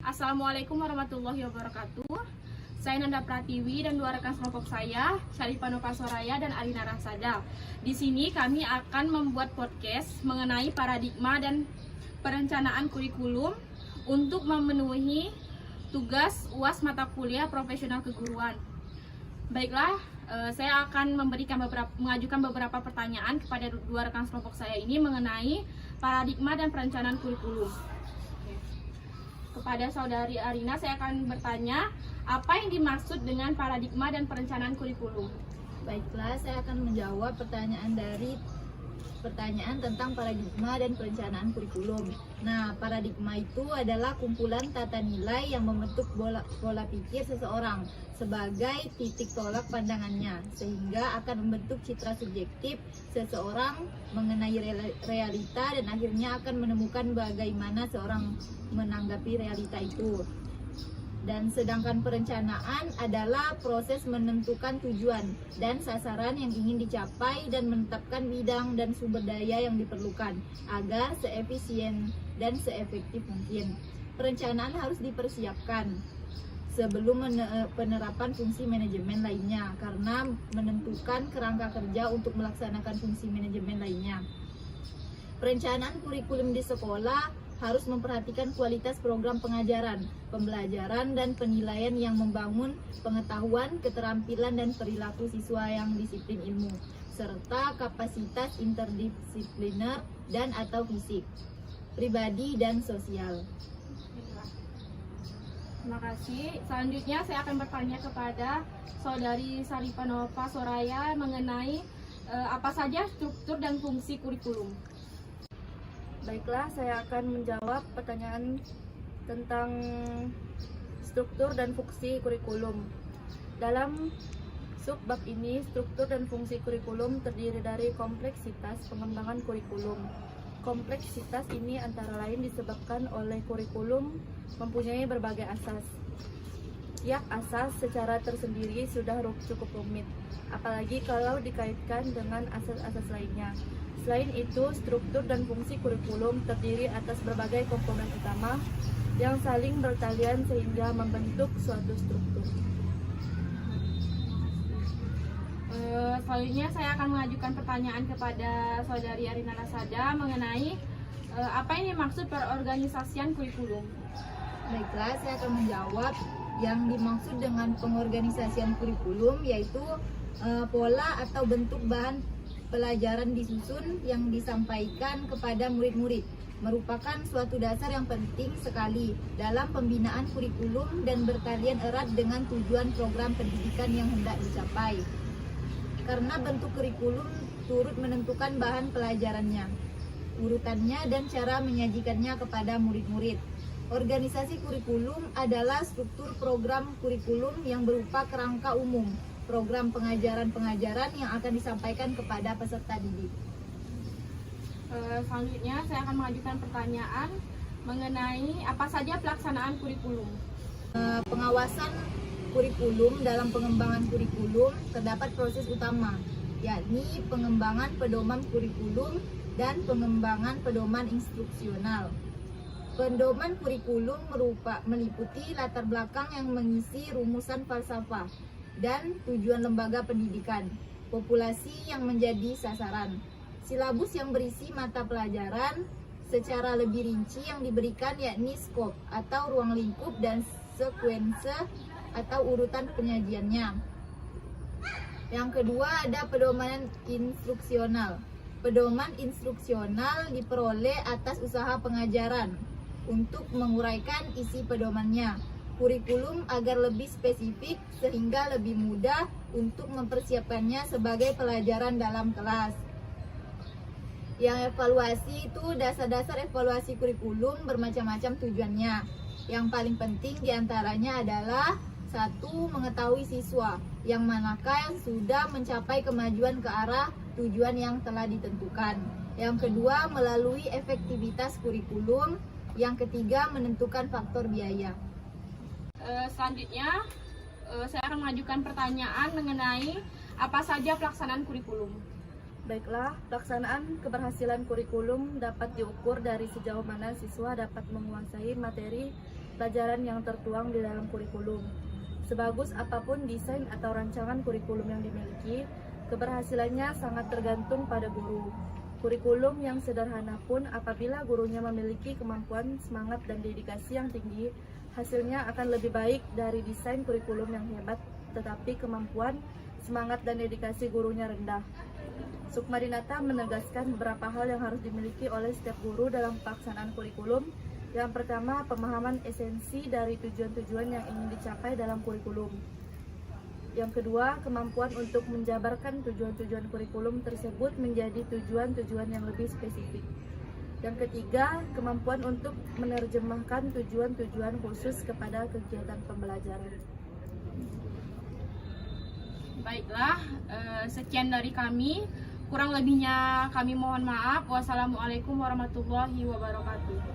Assalamualaikum warahmatullahi wabarakatuh. Saya Nanda Pratiwi dan dua rekan kelompok saya, Syarifah Nova Soraya dan Alina Rasada. Di sini kami akan membuat podcast mengenai paradigma dan perencanaan kurikulum untuk memenuhi tugas UAS mata kuliah profesional keguruan. Baiklah, saya akan mengajukan beberapa pertanyaan kepada dua rekan kelompok saya ini mengenai paradigma dan perencanaan kurikulum. Kepada saudari Arina, saya akan bertanya, apa yang dimaksud dengan paradigma dan perencanaan kurikulum? Baiklah, saya akan menjawab pertanyaan tentang paradigma dan perencanaan kurikulum. Nah, paradigma itu adalah kumpulan tata nilai yang membentuk pola pikir seseorang sebagai titik tolak pandangannya, sehingga akan membentuk citra subjektif seseorang mengenai realita dan akhirnya akan menemukan bagaimana seorang menanggapi realita itu. Dan sedangkan perencanaan adalah proses menentukan tujuan dan sasaran yang ingin dicapai dan menetapkan bidang dan sumber daya yang diperlukan agar seefisien dan seefektif mungkin. Perencanaan harus dipersiapkan sebelum penerapan fungsi manajemen lainnya karena menentukan kerangka kerja untuk melaksanakan fungsi manajemen lainnya. Perencanaan kurikulum di sekolah harus memperhatikan kualitas program pengajaran, pembelajaran, dan penilaian yang membangun pengetahuan, keterampilan, dan perilaku siswa yang disiplin ilmu, serta kapasitas interdisipliner dan atau fisik, pribadi, dan sosial. Terima kasih. Selanjutnya saya akan bertanya kepada saudari Syarifah Nova Soraya mengenai apa saja struktur dan fungsi kurikulum. Baiklah, saya akan menjawab pertanyaan tentang struktur dan fungsi kurikulum. Dalam subbab ini, struktur dan fungsi kurikulum terdiri dari kompleksitas pengembangan kurikulum. Kompleksitas ini antara lain disebabkan oleh kurikulum mempunyai berbagai asas. Tiap asas secara tersendiri sudah cukup rumit, apalagi kalau dikaitkan dengan asas-asas lainnya. Selain itu, struktur dan fungsi kurikulum terdiri atas berbagai komponen utama yang saling bertalian sehingga membentuk suatu struktur. Selanjutnya saya akan mengajukan pertanyaan kepada saudari Arina Rasada mengenai apa yang dimaksud perorganisasian kurikulum. Baiklah, saya akan menjawab yang dimaksud dengan pengorganisasian kurikulum yaitu pola atau bentuk bahan pelajaran disusun yang disampaikan kepada murid-murid merupakan suatu dasar yang penting sekali dalam pembinaan kurikulum dan bertalian erat dengan tujuan program pendidikan yang hendak dicapai. Karena bentuk kurikulum turut menentukan bahan pelajarannya, urutannya, dan cara menyajikannya kepada murid-murid. Organisasi kurikulum adalah struktur program kurikulum yang berupa kerangka umum program pengajaran yang akan disampaikan kepada peserta didik. Selanjutnya saya akan mengajukan pertanyaan mengenai apa saja pelaksanaan kurikulum. Pengawasan kurikulum dalam pengembangan kurikulum terdapat proses utama, yakni pengembangan pedoman kurikulum dan pengembangan pedoman instruksional. Pedoman kurikulum meliputi latar belakang yang mengisi rumusan falsafah dan tujuan lembaga pendidikan, populasi yang menjadi sasaran, silabus yang berisi mata pelajaran secara lebih rinci yang diberikan yakni skop atau ruang lingkup dan sekuense atau urutan penyajiannya. Yang kedua ada pedoman instruksional. Pedoman instruksional diperoleh atas usaha pengajaran untuk menguraikan isi pedomannya kurikulum agar lebih spesifik sehingga lebih mudah untuk mempersiapkannya sebagai pelajaran dalam kelas. Yang evaluasi itu dasar-dasar evaluasi kurikulum bermacam-macam tujuannya. Yang paling penting diantaranya adalah 1. Mengetahui siswa yang manakah sudah mencapai kemajuan ke arah tujuan yang telah ditentukan. Yang kedua, melalui efektivitas kurikulum. Yang ketiga, menentukan faktor biaya. Selanjutnya saya akan mengajukan pertanyaan mengenai apa saja pelaksanaan kurikulum. Baiklah, pelaksanaan keberhasilan kurikulum dapat diukur dari sejauh mana siswa dapat menguasai materi pelajaran yang tertuang di dalam kurikulum. Sebagus apapun desain atau rancangan kurikulum yang dimiliki, keberhasilannya sangat tergantung pada guru. Kurikulum yang sederhana pun apabila gurunya memiliki kemampuan, semangat, dan dedikasi yang tinggi, hasilnya akan lebih baik dari desain kurikulum yang hebat, tetapi kemampuan, semangat, dan dedikasi gurunya rendah. Sukmadinata menegaskan beberapa hal yang harus dimiliki oleh setiap guru dalam pelaksanaan kurikulum. Yang pertama, pemahaman esensi dari tujuan-tujuan yang ingin dicapai dalam kurikulum. Yang kedua, kemampuan untuk menjabarkan tujuan-tujuan kurikulum tersebut menjadi tujuan-tujuan yang lebih spesifik. Yang ketiga, kemampuan untuk menerjemahkan tujuan-tujuan khusus kepada kegiatan pembelajaran. Baiklah, sekian dari kami. Kurang lebihnya kami mohon maaf. Wassalamualaikum warahmatullahi wabarakatuh.